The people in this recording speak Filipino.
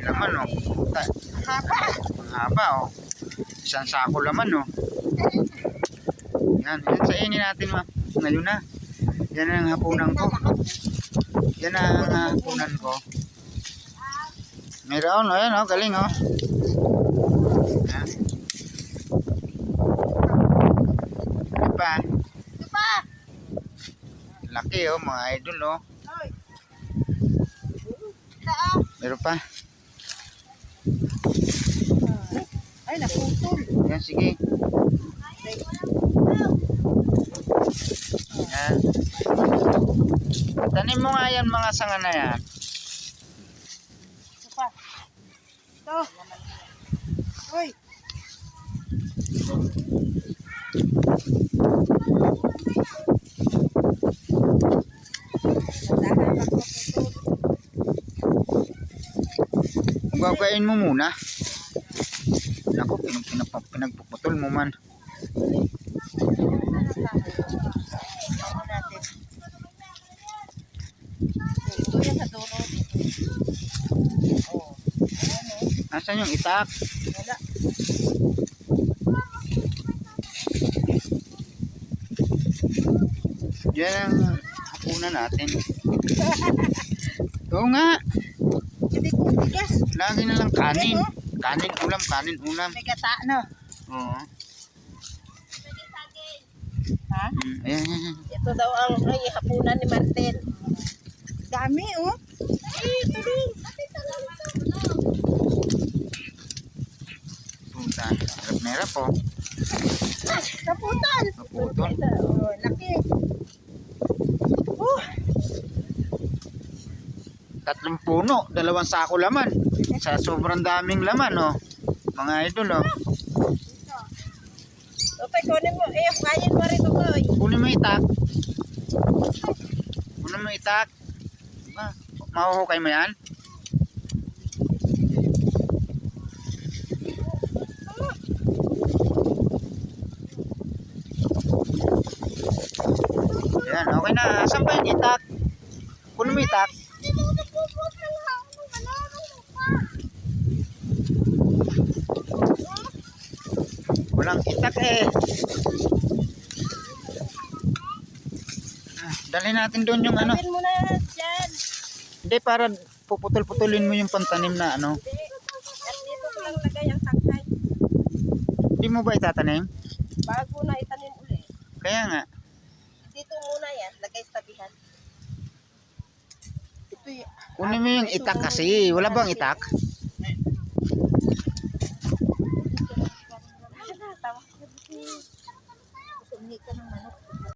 laman oh. Haba. Ang haba oh. Isang sako laman oh. Yan sa ini natin ngayon na. Yan ang hapunan ko. Yan ang hapunan ko. Meron oh, yan oh, galing oh. Yan. Pa. Laki oh, mga idol oh. Meron pa. Ay, naputol. Yan, sige. Yan. Tanim mo nga yan mga sanga na yan. Ito pa. Ito. Uy. Gagain mo muna. Naku, pinagpuputol mo man. Nasaan yung itak? Wala. Yan ang hapunan natin. Oo nga. Hindi ko tigas. Lagi na lang kanin. Kanin ulam, kanin ulam. May gata, no? Oo. Ha? Ayan, ayan. Ito daw ang hapunan ni Martin. Dami, oh. Puta. Merap po. Naputan. Naputol. Oh, laki. Oh. 3 puno, 2 sako laman. Sa sobrang daming laman, oh. Mga idol, oh. Okay, kunin mo. Eh, kain mo rin ito, oy. Kunin mo itak. Kunin mo itak. Diba? Mahuhukay mo yan? Yan, okay na. Saan pa yung itak? Kunin mo itak. Walang itak eh. Dalhin natin doon yung ano. Gawin mo na dyan. Hindi, para puputol-putulin mo yung pantanim na ano. Hindi. At dito ko lang lagay ang tangkay. Hindi mo ba itatanim? Bago na itanim ulit. Kaya nga. Dito muna yan. Lagay sa tabihan. Ito yung... Kunin mo yung itak kasi. Wala bang itak? Tawag ka ng manok.